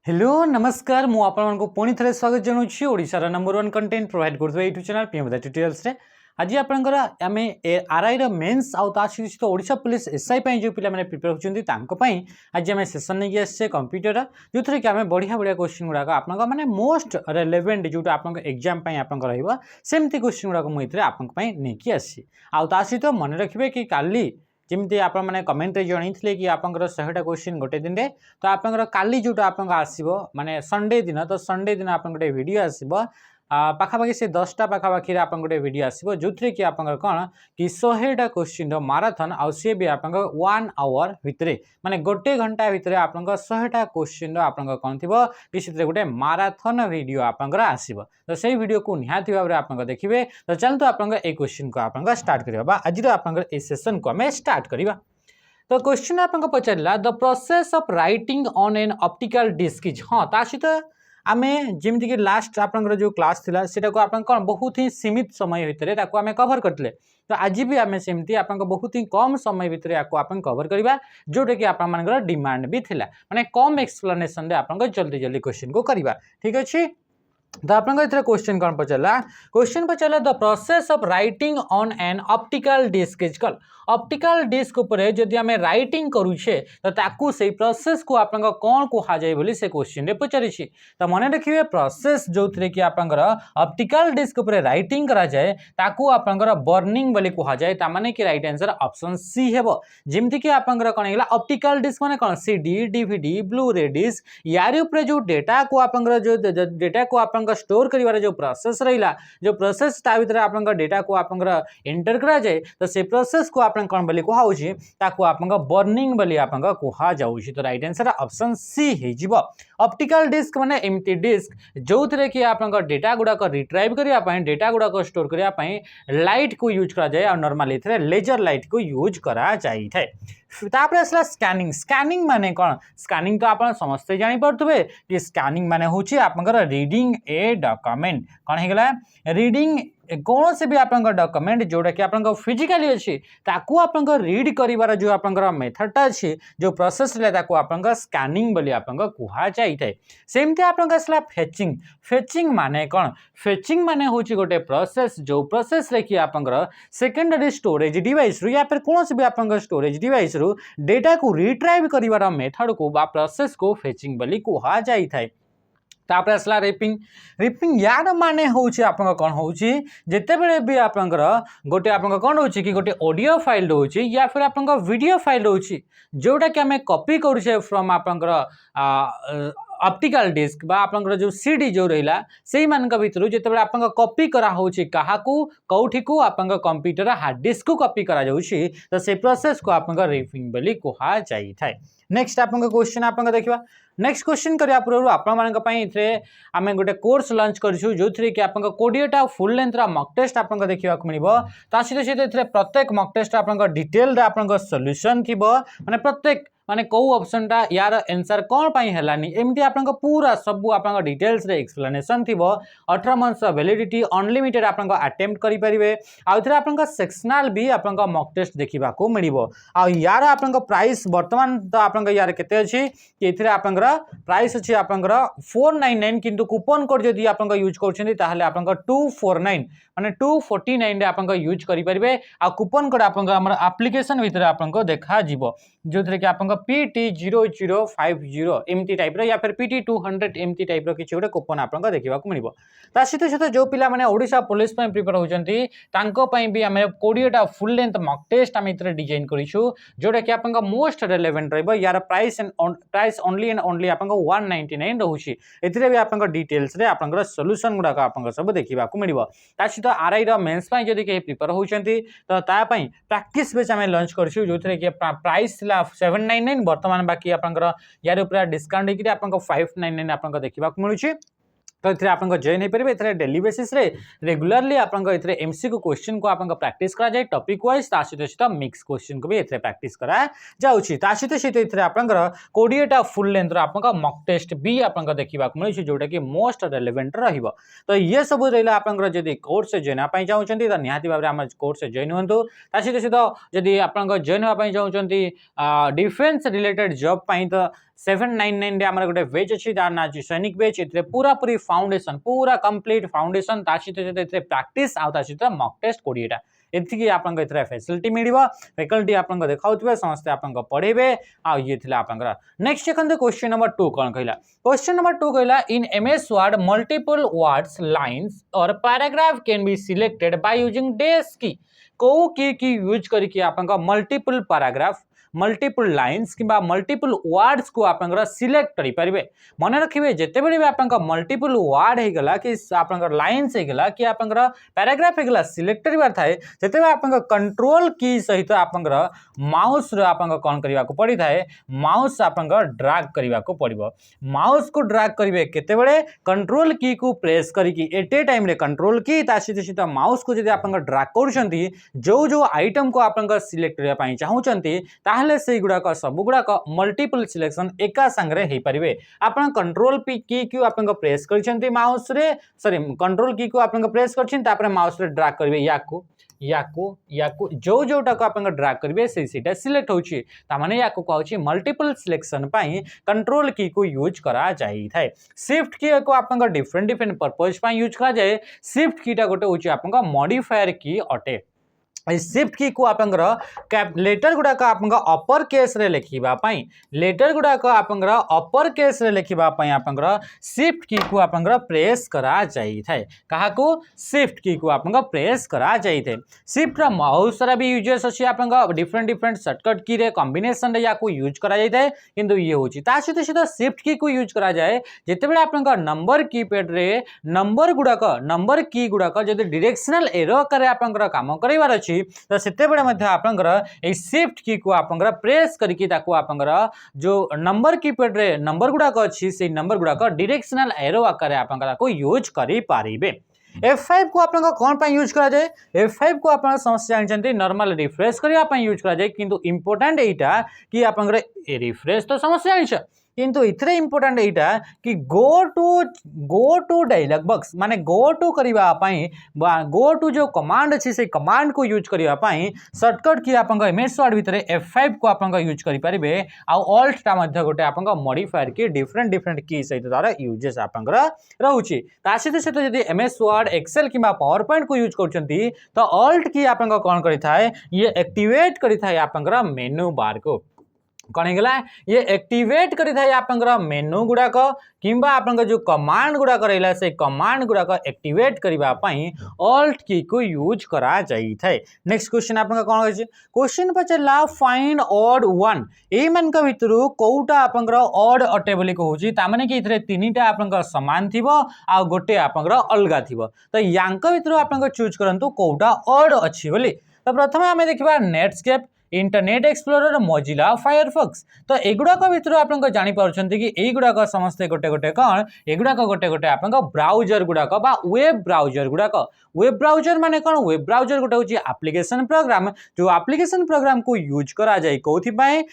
Hello नमस्कार मु आपण को पुणी थे स्वागत जनाऊँ ओडिशार नंबर 1 कंटेंट प्रोवाइड करथबा यूट्यूब चैनल पीएम ट्यूटोरियल्स रे आज आपनकर आमे आरआई रो मेंस आउ ता सहित ओडिशा पुलिस एसआई पई जो पिला माने प्रिपेयर होचंती तांको पई आज आमे सेशन नै आसे कंप्यूटर जोथरे कि आमे बढ़िया बढ़िया क्वेश्चन गुडा आपनका माने मोस्ट रिलेवेंट जोटा आपनका एग्जाम पई आपनका रहइबा सेमती क्वेश्चन गुडा मु इतरे आपनका पई नै कि आसी आउ ता सहित मन रखिबे कि काली जमी आप कमेंट जनईले कि आप 100टा क्वेश्चन गोटे दिन में तो आप काली जोटा आप आसो माने संडे दिन तो संडे दिन आप गोटे वीडियो आसो पाखापाखि से 10टा पाखापाखि आप गोटे वीडियो आसो जो थी कि आप कौन कि 100टा क्वेश्चन माराथन आउ सी भी आप 1 आवर भितर माने गोटे घंटा भितर आप 100टा क्वेश्चन आप कौन थी कि गोटे माराथन वीडियो आप आसो तो से वीडियो को निहाती भाव में आप देखिए तो चलते आप क्वेश्चन को आप स्टार्ट करवा आज आप सेशन को आम स्टार्ट करवा। तो क्वेश्चन आप पचारा the process of writing on an optical disc is हाँ ता सहित आम जमीक कि लास्ट आप जो क्लास थी से कौन बहुत ही सीमित समय भितर आम कवर करते तो आज भी आम सेमती आप बहुत ही कम समय भितर आप कवर करवा जोटा कि आप डिमांड भी थिला माने कम एक्सप्लेनेशन आप जल्दी जल्दी क्वेश्चन को करवा ठीक अच्छे। तो आप क्वेश्चन कौन पचारा क्वेश्चन पचारा the process of writing on an optical disc is called optical disc उपरे जदि आम राइटिंग करूछे तो ताकू से प्रोसेस को आप कौन कह जाए बोली से क्वेश्चन रे पचारि तो मन रखिए प्रोसेस जो थे कि आप ऑप्टिकल डिस्क उपरे राइटिंग करा जाए ताकू आप बर्निंग बोली कह जाए तामाने कि राइट आंसर ऑप्शन सी हेबो जेमति कि आप कौन है ऑप्टिकल डिस्क माने कौन सीडी डीवीडी ब्लू रे डिस्क यार ऊपर जो डेटा को आप जो डेटा को आप स्टोर करिवार जो प्रोसेस रहिला जो प्रोसेस ता भीतर आप डेटा को आप एंटर करा जाए तो से प्रोसेस को आप कौन बोली कहुछि ताकू आप बर्निंग बोली आप कह जाउछि तो राइट आंसर ऑप्शन सी हे जिवो। ऑप्टिकल डिस्क माने एमती डिस्क जो थे कि आप डेटा गुड़ाक रिट्राइव करने डेटा गुड़ाक स्टोर करने लाइट को यूज करा जाए और नॉर्मली थे लेजर लाइट को यूज करा जाए तापर आसला स्कैनिंग स्कैनिंग माने कौन स्कैनिंग तो आप समस्ते जापे कि स्कैनिंग माने होची आपनकर रीडिंग ए डॉक्यूमेंट कौन होगा रीडिंग कौन से भी आप डॉक्यूमेंट जोटा कि आप फिजिकली अच्छी ताकू आप रीड कर जो आप मेथडटा अच्छी जो प्रोसेस आप स्कैनिंग बोली आप कह जाए सेमती आप आसला फेचिंग फेचिंग माने कौन फेचिंग माने होची गोटे प्रोसेस जो प्रोसेस रे कि आप सेकेंडरी स्टोरेज डिवाइस या फिर कौन से भी आप स्टोरेज डिवाइस रु डेटा को रिट्राइव कर मेथड को बा प्रोसेस को फेचिंग बोली कह जाए। तापर आसला रिपिंग रिपिंग यार माने होची आप कौन होची जिते बड़े भी आप गोटे आप कौन होची कि गोटे ऑडियो फाइल रोची या फिर आप वीडियो फाइल रोची जोटा कि आम कॉपी करुचे फ्रॉम आप ऑप्टिकल डिस्क बा आप जो सीडी जो रहा से भितर जिते आप कॉपी करा होची काहाकू कौठी को आप कंप्यूटर हार्ड डिस्क को कॉपी करा जाउची तो से प्रोसेस को आप रिपिंग बोली कह जाए। नेक्स्ट आप क्वेश्चन आप देखा नेक्स्ट क्वेश्चन करने पूर्व आम गोटे कोर्स लॉन्च करूँ जो थी कि आप 20टा फुल लेंथ मॉक टेस्ट आप देखा मिलो ता सहित प्रत्येक मॉक टेस्ट आप डिटेल आप सॉल्यूशन थी माने प्रत्येक माने कौ ऑप्शन टा यार आंसर कौन पाई हेलानी एमती आप पूरा सब आप डिटेल्स रे एक्सप्लेनेशन थी 18 मंथ्स वैलिडिटी अनलिमिटेड आप अटेम्प्ट करि परिबे आउथरे आप सेक्शनल भी आप मॉक टेस्ट देखा मिलो आ यार आप प्राइस वर्तमान तो आप यार केते अछि कि एथिरे आप प्राइस अछि आप 499 किंतु कूपन कोड जदि आप यूज करछन्ती ताहले आप 249 माने 249 रे आप यूज करि परिबे आ कूपन कोड आप एप्लिकेशन भीतर आप देखा जिवो जो थे कि आप PT0050 एमती टाइप या फिर PT200 एमती टाइप किसी गोटे कूपन आप देखा मिलो ता सहित सहित जो पिला माने ओडिशा पुलिस प्रिपेयर होचंती तांको पई भी आमे 20टा फुल लेंथ मॉक टेस्ट आम इतरे डिजाइन करिछु जोटा कि आप मोस्ट रिलेवेंट रहबो यार प्राइस ओनली एंड ओनली आप 199 रहउछि एथिरे भी आप डिटेल्स रे आप सॉल्यूशन गुडा आप सब देखा मिलो ता सहित आरआई रो मेंस पई जदि के प्रिपेयर होचंती तो ता पई प्रैक्टिस बेच आमे लॉन्च करछु जो थे कि प्राइस 799 वर्तमान बाकी आप यार ऊपर डिस्काउंट होकर आपको 599 आपको देखा मिलूँ तो ये आप जॉइन हो पारे डेली बेसिस रे रेगुलरली आप एमसीक्यू क्वेश्चन को आप प्रैक्टिस करा जाए टॉपिक वाइज सहित मिक्स क्वेश्चन को भी ये प्रैक्टिस करा जाउछि सहित आप 20टा फुल लेंथ आप मॉक टेस्ट भी आप देखा मिलूँ जोटा कि मोस्ट रिलेवेंट रहिबो तो ये सब रहा आप कोर्स जॉइन होगा चाहते तो निहाती भाव में आम कोर्स जॉइन हूँ सहित सहित जदि आप जॉइन होगा चाहते डिफेन्स रिलेटेड जॉब तो 799 रे हमर गोटे बैच अछि तार ना अछि सैनिक बैच एतरे पूरा पूरी फाउंडेशन पूरा कंप्लीट फाउंडेशन ता सहित एतरे प्रैक्टिस आ ता सहित मॉक टेस्ट 20 टा एतिकी आपन एतरे फैसिलिटी मिलिबो फैकल्टी आपन देखाउतबे समस्त आपन पढेबे आ ये थिला आपन नेक्स्ट देखंते क्वेश्चन नंबर 2 कोन कहला क्वेश्चन नंबर 2 कहला in MS Word multiple words lines or paragraph can be selected by using dash key को की यूज करके आपन मल्टीपल पैराग्राफ मल्टीपल लाइन्स किंबा मल्टीपल वर्ड्स को आपन सिलेक्ट करि परिबे मन रखिबे जते बेले आपन मल्टीपल वर्ड हे गला कि आपन लाइन्स हे गला कि आपन पैराग्राफ हे गला सिलेक्ट करिवार थाए जते आपन कंट्रोल की सहित आपन माउस रो आपन कोन करिवा को पड़ी थाए माउस आपन ड्रैग करिवा को पड़िबो माउस को ड्रैग करिवे केते बेले कंट्रोल की को प्रेस करिकि एट ए टाइम रे कंट्रोल की ता सहित माउस को जदि आपन ड्रैग करूछंती जो जो आइटम को आपन सिलेक्ट करिया पई चाहूचंती ताहले से गुड़ाक सब गुड़ाक मल्टीपल सिलेक्शन एका संगरे हे परिबे आपन कंट्रोल की को आपन प्रेस करछंती माउस रे सॉरी कंट्रोल की को आपन प्रेस करछिन तापर माउस रे ड्रैग करबे याकू जो जोटा को आपन ड्रैग करबे सेटा सिलेक्ट होची ता माने याकू कहउची मल्टीपल सिलेक्शन पई कंट्रोल की को यूज करा जाई थाए शिफ्ट की को आपन डिफरेंट पर्पस पई यूज करा जाए शिफ्ट कीटा गोटे होची आपन मॉडिफायर की अटे शिफ्ट की को आपंगर लेटर गुड़ाक आपंग अपर केस रे लिखिबा पई लेटर गुड़ाक आपंगर अपर केस रे लिखिबा पई आपंगर शिफ्ट की को आपंगर प्रेस करा जाई थाए कहा को शिफ्ट की को आपंग प्रेस करा जाई थे शिफ्ट रा बहुत सारा भी यूजेस अछि आपंग डिफरेंट शॉर्टकट की रे कॉम्बिनेशन रे या को यूज करा जाई थाए किंतु ये होची ता सहित सहित शिफ्ट की को यूज करा जाए जते बेले आपंग नंबर कीपैड रे नंबर की गुड़ाक जदि डायरेक्शनल एरो करे आपंगर काम करैबार अछि तो सेते बेले मध्ये आपनकर ए शिफ्ट की को आपनकर प्रेस करके ताको आपनकर जो नंबर कीपैड रे नंबर गुडा को अछि से नंबर गुडा को डायरेक्शनल एरो आकार आपनकर को यूज करि पारिबे F5 को आपन कोन पय यूज करा जाय F5 को आपन समस्या जानते नॉर्मल रिफ्रेश करिया पय यूज करा जाय किंतु इंपोर्टेंट एटा कि आपन रिफ्रेश तो समस्या अछि किंतु इथरे इंपोर्टेंट एटा कि गो टू डायलॉग बॉक्स माने गो टू करिवा पई गो टू जो कमांड अछि से कमांड को यूज करिवा पई शॉर्टकट की आपन एमएस वर्ड भितरे F5 को आपन यूज करि परिबे आ ऑल्ट ता मध्ये गोटे आपन मॉडिफायर की डिफरेंट की सहित तार यूजेस आपन रहउची ता सहित सहित यदि एमएस वर्ड एक्सेल किबा पावर पॉइंट को यूज करचंती तो ऑल्ट की आपन कोन करि थाए ये एक्टिवेट करि थाए आपन मेनू बार को कौन है ये एक्टिवेट करी था आपन मेनू गुड़ाक किंबा आपन जो कमांड गुड़ाक रहा से कमांड गुड़ाक एक्टिवेट करबा पई ऑल्ट की को यूज करा जाई थाए नेक्स्ट क्वेश्चन आपन कोन होय क्वेश्चन पचला फाइंड ऑड वन ए मन का भितरु कोउटा आपन ऑड अटे बोली कहूची ता माने कि इथरे तीनटा आपन समान थिबो आ गोटे आपन अलगा थिबो तो यांक भितरु आपन चूज करंतु कोउटा ऑड अछि बोली तो प्रथम हमें देखिबा Netscape internet explorer Mozilla Firefox तो एगुड़ा भितर आप जानी पार्टी कि एगुड़ा समस्ते गोटे गोटे कौन एगुड़ा गोटे गोटे आप ब्राउजर गुड़ाक वेब ब्राउजर गुड़ाक वेब ब्राउजर माने कौन वेब ब्राउजर गोटे हूँ एप्लिकेशन प्रोग्राम जो एप्लिकेशन प्रोग्राम को यूज करा जाए कौन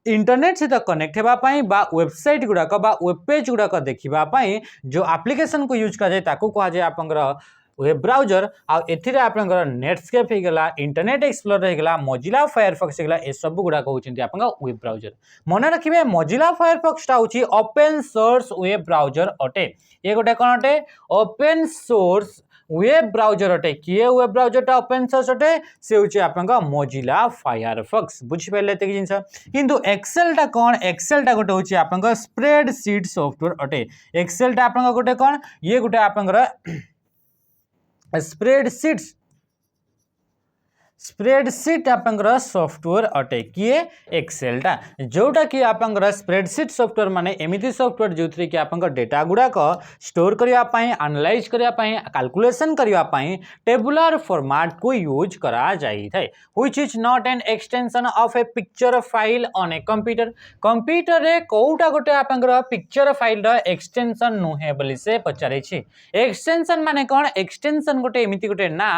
इंटरनेट सहित कनेक्ट होगापाई वेबसाइट गुड़ाक वेब पेज गुड़ाक देखापी जो एप्लिकेशन को यूज करा जाए कह जाए आप वेब ब्राउजर आथिरे आपनकर नेटस्केप हो गला इंटरनेट एक्सप्लोरर हो गला मोजिला फायरफॉक्स हो गला ए सब गुडा होचंती आपन वेब ब्राउजर मन रखिबे मोजिला फायरफॉक्स टा होची ओपन सोर्स वेब ब्राउजर अटे ये गोटे कोन अटे ओपन सोर्स वेब ब्राउजर अटे किए वेब ब्राउजर टा ओपन सोर्स अटे से होची आपन मोजिला फायरफॉक्स बुझि पले ते जिंस किंतु एक्सेल टा कोन एक्सेल टा गोटे होची आपन स्प्रेडशीट सॉफ्टवेयर अटे एक्सेल टा आपन गोटे कोन ये गोटे आपन स्प्रेडशीट आपंकर सॉफ्टवेयर अटे किए एक्सेल टा जोटा कि आपंकर स्प्रेडशीट सॉफ्टवेयर माने एमिति सॉफ्टवेयर जोथरे कि आपंकर डेटा गुड़ाक स्टोर करिया पई एनालाइज करिया पई कैलकुलेशन करिया पई टेबुलर फॉर्मेट को यूज करा जाई थाए which is not an extension of A picture file on a computer रे कोउटा गोटे आपंकर पिक्चर फाइल रो एक्सटेंशन नुहे बोली से पचारे छी एक्सटेंशन माने कोन एक्सटेंशन गोटे एमिति गोटे ना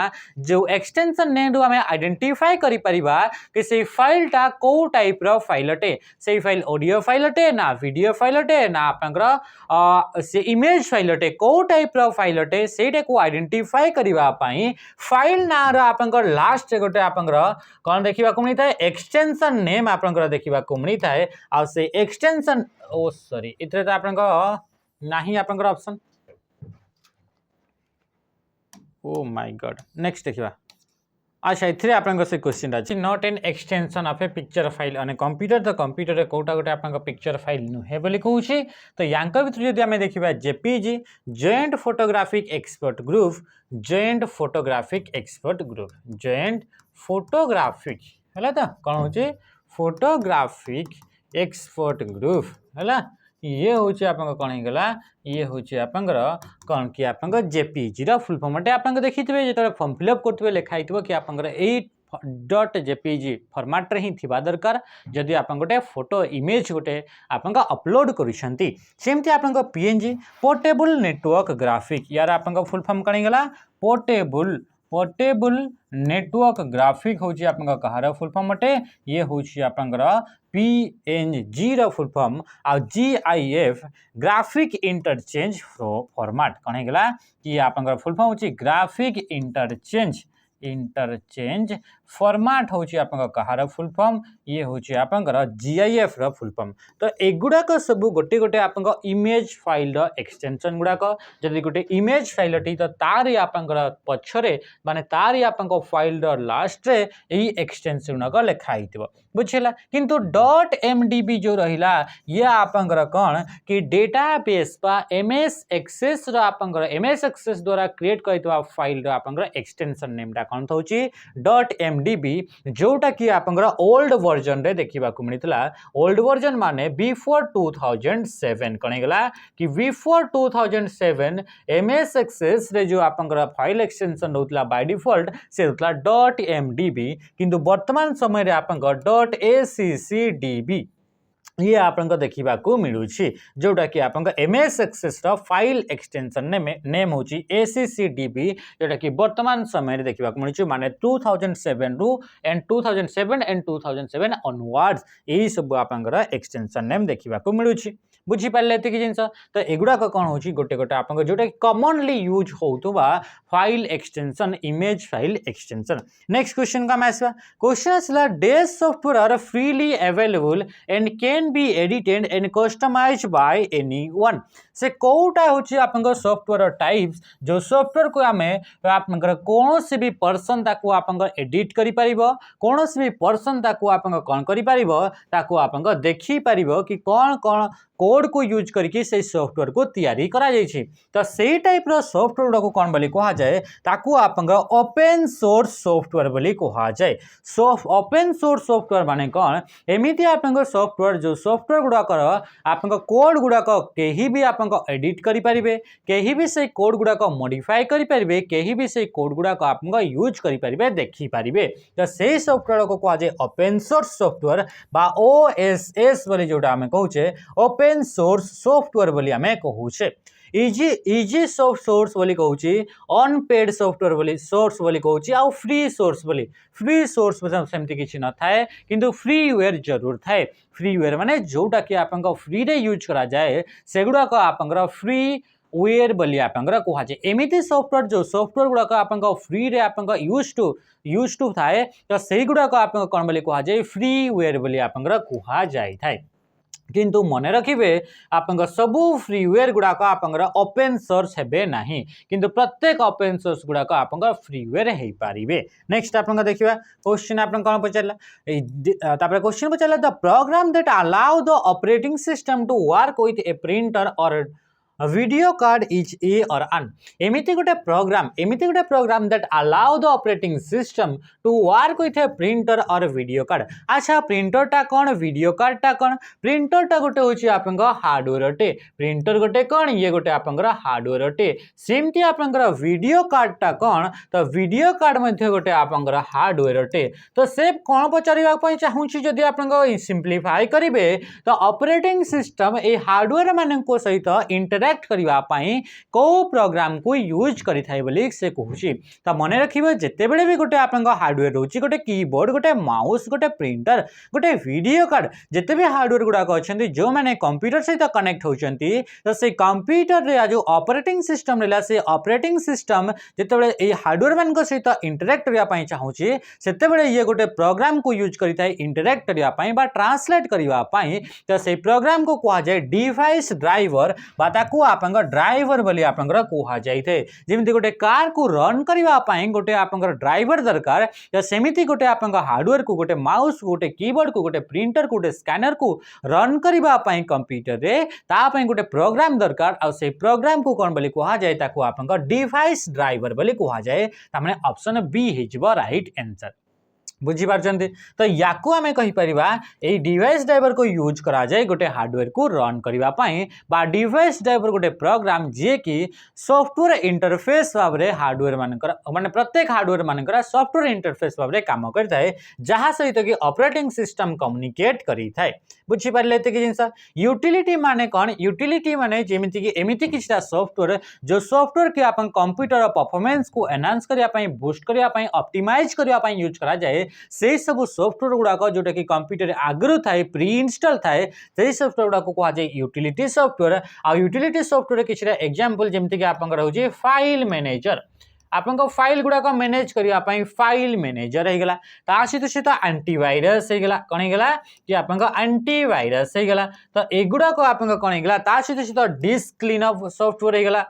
जो एक्सटेंशन ने दु हमें आइडेंटिफाई करि परिबा कि से फाइलटा को टाइप रो फाइल अटे से फाइल ऑडियो फाइल अटे ना वीडियो फाइल अटे ना आपनकर से इमेज फाइल अटे को टाइप रो फाइल अटे सेटा को आइडेंटिफाई करिबा पई फाइल ना रो आपनकर लास्ट गोटे आपनकर कोन देखिबा को मिलता है एक्सटेंशन नेम आपनकर देखिबा को मिलता है आ से एक्सटेंशन ओ सॉरी इतरे तो आपनकर नाही आपनकर option oh my God next देखिबा अच्छा इथे आपन से क्वेश्चन अछि not an extension of A picture file on a computer तो कंप्यूटर रे कोटा गोटे आपन पिक्चर फाइल नुहे बोली कहूछि तो यांका भितर जदि हमें देखिबा JPG joint photographic expert group joint photographic expert group joint photographic हला तो कोन होछि फोटोग्राफिक एक्सपर्ट ग्रुप हला ये होछि आपन कोन हे गला ये होछि आपनकर कोन कि आपनकर जेपीजी रा फुल फॉर्म अटे आपन देखिथिबे जेतरे फॉर्म फिलअप करथिबे लिखाइथिबो कि आपनकर .jpg फॉर्मेट रे ही थिबा दरकार जदि आपन गोटे फोटो इमेज गोटे आपन अपलोड करिसंती सेमति आपन पीएनजी पोर्टेबल नेटवर्क ग्राफिक यार आपन फुल फॉर्म कणी गला पोर्टेबल नेटवर्क ग्राफिक होची आपन कहार फुल फॉर्म अटे ये होची आपनकर पीएनजी रा फुल फॉर्म आ जीआईएफ ग्राफिक इंटरचेंज फॉर्मेट कणी गला कि आपन फुल फॉर्म होची ग्राफिक इंटरचेंज फॉर्मेट होची आपन कहार फुल फॉर्म ये होची आपन जीआईएफ रा फुल फॉर्म तो एगुडा को सब गोटे गोटे आपन इमेज फाइल रा एक्सटेंशन गुडा को जदि गोटे इमेज फाइल अटी तो तार आपन पछरे माने तार आपन फाइल रा लास्ट रे एही एक्सटेंशन गुडा को लिखा हितबो बुझिला किंतु .mdb जो रहिला ये आपन कोन कि डेटाबेस बा एमएस एक्सेस रा आपन एमएस एक्सेस द्वारा क्रिएट करितवा फाइल रा आपन एक्सटेंशन नेम टा कोन होची .mdb जोटा कि आपन ओल्ड वर्जन रे देखिबा को मिलितला ओल्ड वर्जन माने बिफोर 2007 कने गला कि बिफोर 2007 एमएस एक्सेस रे जो आपन फाइल एक्सटेंशन होतला बाय डिफॉल्ट से होतला .mdb किंतु वर्तमान समय रे आपन .accdb ये आपन देखिबा को मिलुछि जोटा कि आपन एमएस एक्सेस रा फाइल एक्सटेंशन नेम होछि accdb जोटा कि वर्तमान समय रे देखिबा को मिलुछि माने 2007 रु एंड 2007 ऑनवर्ड्स एही सब आपन एक्सटेंशन नेम देखिबा को मिलुछि बुझी पाले एते कि जिंस तो एगुडा को कोन होछि गोटे गोटे आपन जोटा कॉमनली यूज होतबा file extension image file extension next question का मैसवा क्वेश्चन असला the software are freely available and can be edited and customized by anyone से कोटा होछि आपन सॉफ्टवेयर टाइप्स जो सॉफ्टवेयर को हमें आपन कोनोसी भी पर्सन ताको आपन एडिट करि परिबो कोनोसी भी पर्सन ताको आपन कोन करि परिबो ताको आपन देखि परिबो कि कोन कोन कोड को यूज करके से सॉफ्टवेयर को तैयारी करा जाइछि तो सेही टाइप रो सॉफ्टवेयर को कोन बोली कहा जाए ताको आपन ओपन सोर्स सॉफ्टवेयर बोली कहा जाए ओपन सोर्स सॉफ्टवेयर माने कोन एमिति आपन सॉफ्टवेयर जो सॉफ्टवेयर गुडा कर आपन कोड गुडा को केही भी आपन एडिट करि परिबे केही भी से कोड गुडा को मॉडिफाई करि परिबे केही भी से कोड गुडा को आपन यूज करि परिबे देखि परिबे तो सेही सॉफ्टवेयर को कहा जाए ओपन सोर्स सॉफ्टवेयर बा ओएसएस बोली जोटा हमें कहूचे ओपन सोर्स सॉफ्टवेयर बोली हमें कहूचे इजी सोर्स बोली कहूची अनपेड सॉफ्टवेयर बोली सोर्स बोली कहूची आ फ्री सोर्स सेमती किछि न थाए किंतु फ्रीवेयर जरूर थाए फ्रीवेयर माने जोटा कि आपन फ्री रे यूज करा जाए सेगुडा को आपन फ्री वेयर बोली आपन कहा जाए एमिति सॉफ्टवेयर जो सॉफ्टवेयर गुडा को आपन फ्री रे आपन यूज टू थाए तो सेही गुडा को आपन कोन बोली कहा जाए फ्रीवेयर बोली आपन कहा जाय थाए किंतु मने रखिबे आपन सबु फ्रीवेयर गुडा को आपन ओपन सोर्स हेबे नाही किंतु प्रत्येक ओपन सोर्स गुडा को आपन फ्रीवेयर हे पारिबे नेक्स्ट आपन देखिबा क्वेश्चन आपन कोन पचला तापर क्वेश्चन पचला the program that allow the operating system to work with a printer or video card is a or an एमिति गोटे program that allow the operating system to work with a printer or video card अच्छा printer टा कोन video card टा कोन printer टा गोटे होची आपन हार्डवेयर अटे प्रिंटर गोटे कोन ये गोटे आपन हार्डवेयर अटे सेमती आपन वीडियो कार्ड टा कोन तो वीडियो कार्ड मध्ये गोटे आपन हार्डवेयर अटे तो से कोन पचारिबा पई चाहूची जदी आपन सिंपलीफाई करिवे तो ऑपरेटिंग सिस्टम ए हार्डवेयर मानन को सहित इंटरैक्ट इंटरैक्ट करबा पई को प्रोग्राम को यूज करि थाय बोली से कहूची। त मने रखिबे जेते बेले भी गोटे आपनका हार्डवेयर रहउची गोटे कीबोर्ड गोटे माउस गोटे प्रिंटर गोटे वीडियो कार्ड जेते भी हार्डवेयर गुडा अछंती जो माने कंप्यूटर सहित कनेक्ट होचंती तो से कंप्यूटर रे जो ऑपरेटिंग सिस्टम रहला से ऑपरेटिंग सिस्टम जेते बेले ए हार्डवेयर मान को सहित इंटरैक्ट करबा पई चाहूची सेते बेले ये गोटे प्रोग्राम को यूज करि थाय इंटरैक्ट करबा पई बा ट्रांसलेट करबा पई तो से प्रोग्राम को कहा जाय डिवाइस ड्राइवर बा ताकू आपनका ड्राइवर बोली आपनका कहा जाय थे। जेमिति गोटे कार को रन करबा पई गोटे आपनका ड्राइवर दरकार तो सेमिति गोटे आपनका हार्डवेयर को गोटे माउस गोटे कीबोर्ड को गोटे प्रिंटर को गोटे स्कैनर को रन करबा पई कंप्यूटर रे ता पई गोटे प्रोग्राम दरकार आ से प्रोग्राम को कोन बोली कहा जाय ताकू आपनका डिवाइस ड्राइवर बोली कहा जाय। ता माने ऑप्शन बी हिजबो राइट आंसर बुझी पारछंती। तो याकू आमे कहि परिबा ए डिवाइस ड्राइवर को यूज करा जाय गोटे हार्डवेयर को रन करबा पई बा डिवाइस ड्राइवर गोटे प्रोग्राम जे कि सॉफ्टवेयर इंटरफेस भाबरे हार्डवेयर मानकर माने प्रत्येक हार्डवेयर मानकर सॉफ्टवेयर इंटरफेस भाबरे काम करथाय जहा सहित कि ऑपरेटिंग सिस्टम कम्युनिकेट करिथाय। बुझी पारले एते कि जिंस यूटिलिटी माने कोन यूटिलिटी माने जेमिति कि एमिति किछटा सॉफ्टवेयर जो सॉफ्टवेयर के अपन कंप्यूटर परफॉर्मेंस को एनहांस करिया पई बूस्ट करिया पई ऑप्टिमाइज करिया पई यूज करा जाय से सब सॉफ्टवेयर गुड़ाक जोटा कि कंप्यूटर आगु थाए प्री इनस्टॉल थाए से सॉफ्टवेयर गुड़ाक कहा जाए यूटिलिटी सॉफ्टवेयर आ यूटिलिटी सॉफ्टवेयर किसी एग्जांपल जेमति कि आपन रहउची फाइल मैनेजर आपन को फाइल गुड़ाक मैनेज करिया पई फाइल मैनेजर हे गेला ता सहित एंटीवायरस हे गेला कोन हे गेला कि आपन को एंटीवायरस हे गेला तो एगुड़ाक आपन को कोन हे गेला ता सहित डिस्क क्लीनअप सॉफ्टवेयर हे गेला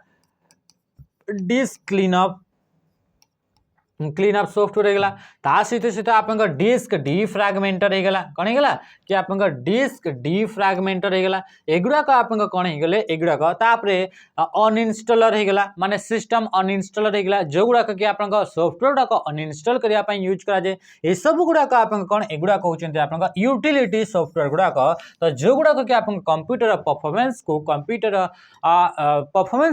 डिस्क क्लीनअप सॉफ्टवेयर हे गेला ता सहित आपन डिस्क डिफ्रैगमेंटर हे गेला कोन हे गेला कि आपन डिस्क डिफ्रैगमेंटर हे गेला एगुड़ा का आपन कोन हे गेले एगुड़ा का तापरे अनइंस्टॉलर हे गेला माने सिस्टम अनइंस्टॉलर हे गेला जो गुड़ा कि आपन सॉफ्टवेयर गुड़ा अनइंस्टॉल करिया पई यूज करा जाय ए सब गुड़ा का आपन कोन एगुड़ा कहउचंती आपन यूटिलिटी सॉफ्टवेयर गुड़ा का तो जो गुड़ा कि आपन कंप्यूटर परफॉर्मेंस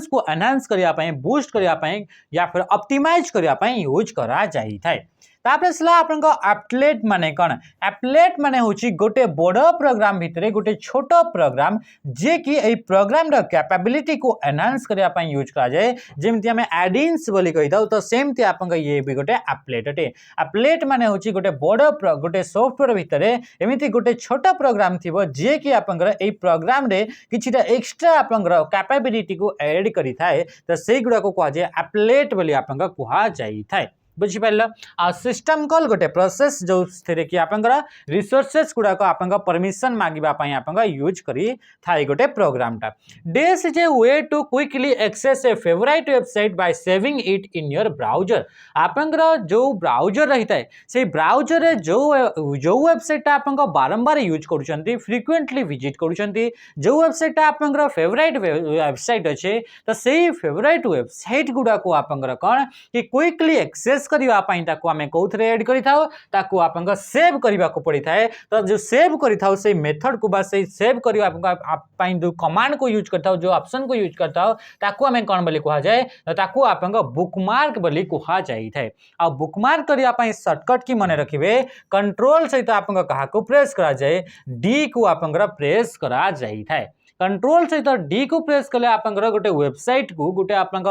को एनहांस करिया पई बूस्ट करिया पई या फिर ऑप्टिमाइज करिया पई यूज करा जाई थाय। तापर सला आपन को एप्लेट माने कोन एप्लेट माने होची गोटे बड़ प्रोग्राम भितरे गोटे छोट प्रोग्राम जे कि ए प्रोग्राम रा कैपेबिलिटी को एनहांस करिया पई यूज करा जाय जेमति हमें एडिन्स बोली कहिताउ तो सेमति आपन को ये भी गोटे एप्लेट अटे। एप्लेट माने होची गोटे बड़ गोटे सॉफ्टवेयर भितरे एमिति गोटे छोट प्रोग्राम थिबो जे कि आपन को ए प्रोग्राम रे किछिटा एक्स्ट्रा आपन को कैपेबिलिटी को ऐड करि थाए तो सेई गुडा को कहा जाय एप्लेट बोली आपन को कहा जाई थाए। बुझी पाइल आ सिस्टम कॉल गोटे प्रोसेस जो थिरे कि आपनकर रिसोर्सेस गुडा को आपनका परमिशन मागिबा पई आपनका यूज करी थाई गोटे प्रोग्राम टा this is a way to quickly access a favourite website by saving it in your browser. आपनकर जो ब्राउजर रहिता है से ब्राउजर रे जो वेबसाइट आपनका बारंबार यूज करूचंती फ्रीक्वेंटली विजिट करूचंती जो वेबसाइट आपनकर फेवरेट वेबसाइट अछि तो सेही फेवरेट वेबसाइट गुडा को आपनकर कोन कि क्विकली एक्सेस करबा पई ताको हमें कोथरे ऐड करि थाओ ताको आपन सेव करबा को पड़ी थाए तो जो सेव करि थाओ से मेथड को बा से सेव करबा आपन पई जो कमांड को यूज करताओ जो ऑप्शन को यूज करताओ ताको हमें कोन बोली कहा जाय ताको आपन बुकमार्क बोली कहा जाई थाए। आ बुकमार्क करबा पई शॉर्टकट की मने रखिबे कंट्रोल सहित आपन कहा को प्रेस करा जाय डी को आपन प्रेस करा जाई थाए कंट्रोल सहित डी को प्रेस कले आपन गोटे वेबसाइट को गोटे आपन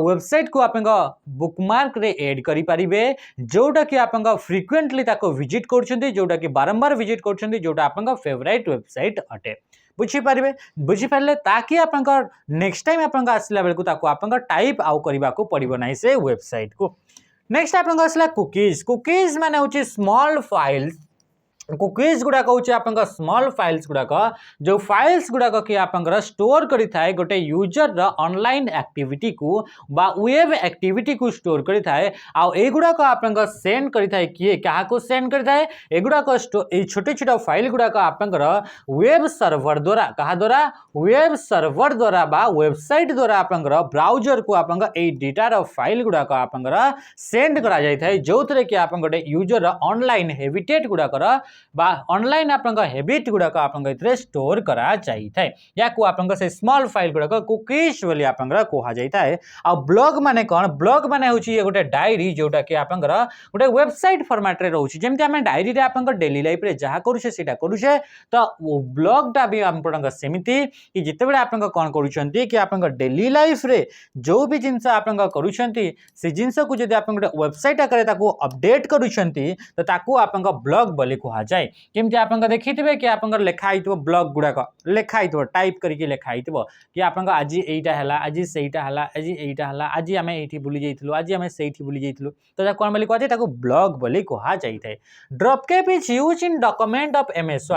वेबसाइट को आपन बुकमार्क रे ऐड करि परिबे जोटा कि आपन फ्रीक्वेंटली ताको विजिट करछंती जोटा कि बारंबार विजिट करछंती जोटा आपन फेवरेट वेबसाइट अटे। बुझी पारे ताकि आपन नेक्स्ट टाइम आपन आसला बेलू ताको आपन टाइप आउ करबा को पड़िबो नाही से वेबसाइट को। नेक्स्ट आपन आसला कुकीज माने होची स्मॉल फाइल्स कुकीज गुड़ा कहूँ आप स्मॉल फाइल्स गुड़ाक जो फाइल्स गुड़ाक कि आप स्टोर करि थाए गोटे यूजर ऑनलाइन एक्टिविटी को बा वेब एक्टिविटी को स्टोर करि थाए आ एगुड़ाक आप सेंड करि थाए किए क्या को सेंड करि थाए एगुड़ाक छोटे छोटे फाइल गुड़ाक आप वेब सर्वर द्वारा कहा द्वारा वेब सर्वर द्वारा बा वेबसाइट द्वारा आप ब्राउजर को आप डेटार फाइल गुड़ाक आप सेंड करा जाय थाए जो थरे कि आप गोटे यूजर ऑनलाइन हैबिटेट गुड़ाकर ऑनलाइन आपन हैबिट गुड़ाक आपन स्टोर करा जाइए या आपन से स्मॉल फाइल गुड़ाक कुकीज बोली आपन कह जाए आ ब्लॉग माने कौन ब्लॉग माने होची ये गोटे डायरी जोटा कि आपन गोटे वेबसाइट फॉर्मेट रे रहउची जेमति आमे डायरी रे आपन डेली लाइफ रे जहा करूछे सेटा करूछे तो ब्लॉग टा भी आपन सेमिति कि जिते बेले आपन कोन करूछंती कि आपन डेली लाइफ रे जो भी जिंस आपन करूछंती से जिंस को जदि आपन गोटे वेबसाइट आकर ताको अपडेट करूछंती तो ताको आपन ब्लॉग बोली कहा जाए केमति आपन देखिथिबे कि आपन लेखा आइतबो ब्लॉग गुडाक लेखा आइतबो टाइप करके लेखा आइतबो कि आपन आज एइटा हला आज सेइटा हला आज एइटा हला आज आमे एइठी बुली जाइथिलु आज आमे सेइठी बुली जाइथिलु तो ताको कोन बोली कहा जाए ताको ब्लॉग बोली कहा जाइथाय drop cap is used in document of MS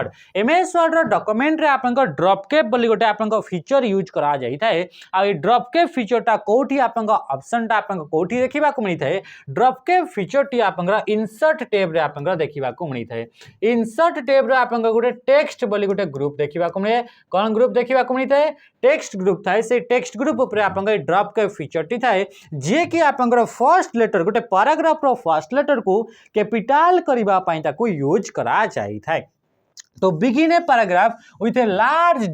Word रो डॉक्यूमेंट रे आपन ड्रॉपकेप बोली गोटे आपन फीचर यूज करा जाइथाय आ ए ड्रॉपकेप फीचर टा कोठी आपन ऑप्शन टा आपन कोठी देखिबा को मिलिथाय ड्रॉपकेप फीचर टी आपन इंसर्ट टैब रे आपन देखिबा को मिलिथाय इंसर्ट टैब रे आपन गोटे टेक्स्ट बोली गोटे ग्रुप देखिबा को मिले कोन ग्रुप देखिबा को मिलिथाय टेक्स्ट ग्रुप थाए से टेक्स्ट ग्रुप ऊपर आपन ड्रॉपकेप फीचर टी थाए जे कि आपन फर्स्ट लेटर गोटे पैराग्राफ रो फर्स्ट लेटर को कैपिटल करबा पई ताको यूज करा जाई थाए तो begin a paragraph with a large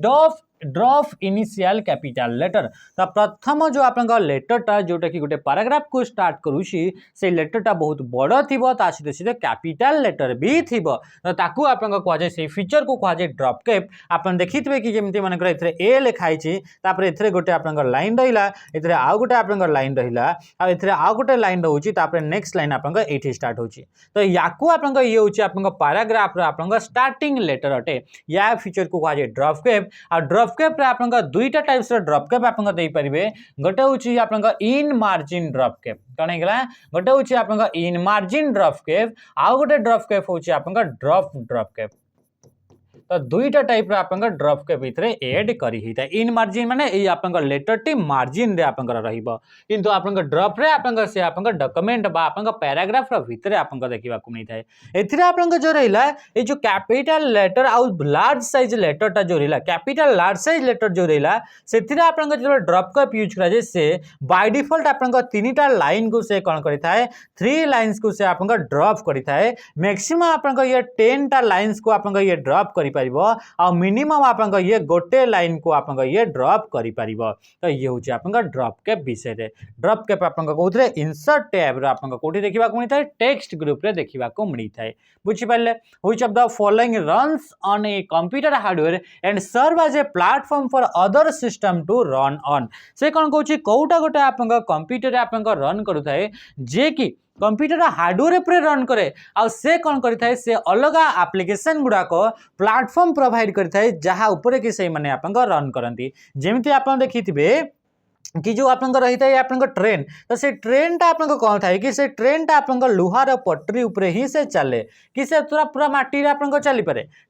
drop initial capital letter तो प्रथम जो आपन लेटर टा जोटा कि गोटे पैराग्राफ को स्टार्ट करूची से लेटर ता बहुत बड़ थिबो ता सीधे सीधे कैपिटल लेटर भी थिबो तो ताकू आपन कह जाय से फीचर को कह जाय ड्रॉपकेप आपन देखितबे कि जेमति मानकर एथरे ए लिखाई छी तापर एथरे गोटे आपन लाइन रहिला एथरे आ गोटे आपन लाइन रहिला आ एथरे आ गोटे लाइन रहउची तापर नेक्स्ट लाइन आपन एठी स्टार्ट होची तो याकू आपन ये होची आपन पैराग्राफ रो आपन स्टार्टिंग लेटर अटे या फीचर को कह जाय ड्रॉपकेप आ ड्रॉपकेप रे आपन दुईटा टाइप्स रो ड्रॉपकेप आपन देई परिबे गोटे होची आपन इन मार्जिन ड्रॉपकेप कण हेगला गोटे होची आपन इन मार्जिन ड्रॉपकेप आ गोटे ड्रॉपकेप होची आपन ड्रॉपकेप तो दुईटा टाइप आपन ड्रॉपकेप भितर एड करी हिता इन मार्जिन माने ए आपन लेटर टी मार्जिन रे आपन रहइबो किंतु आपन ड्रॉप रे आपन से आपन डॉक्यूमेंट बा आपन पैराग्राफ रो भितर आपन देखिबा को मिलथाय एथिरे आपन जो रहिला ए जो कैपिटल लेटर आ लार्ज साइज लेटर टा जो रहिला कैपिटल लार्ज साइज लेटर जो रहिला सेथिरे आपन जो ड्रॉपकेप यूज करा जे से बाय डिफॉल्ट आपन तीनटा लाइन को से कोन करिथाय 3 लाइंस को से आपन ड्रॉप करिथाय मैक्सिमम आपन ये 10 टा लाइंस को आपन ये ड्रॉप करि आ मिनिमम आपन ये गोटे लाइन को आपन ये ड्रॉप करि परिबो तो ये होची आपन ड्रॉपकेप विषय रे ड्रॉपकेप आपन कोथरे इंसर्ट टैब रे आपन कोठी देखिबा को मिलथाय टेक्स्ट ग्रुप रे देखिबा को मिलथाय बुझि पाले which of the following runs on a computer hardware and serve as a platform for other system to run on से कोन कहूची कोउटा गोटे आपन कंप्यूटर रे आपन रन करूथाय जे कि कंप्यूटर हार्डवेयर पर रन करे आ से कौन करिथाय से अलग एप्लिकेशन गुड़ाक प्लेटफॉर्म प्रोवाइड करिथाय जहाँ ऊपर कि से माने आपन रन करंती जेमिति आपन देखिथिबे कि जो आपन रही है आपन ट्रेन तो से ट्रेन टा आपन कौन था कि से ट्रेन टा आपन लुहार पटरी ऊपर ही से चले कि से पूरा पूरा माटी रे आपन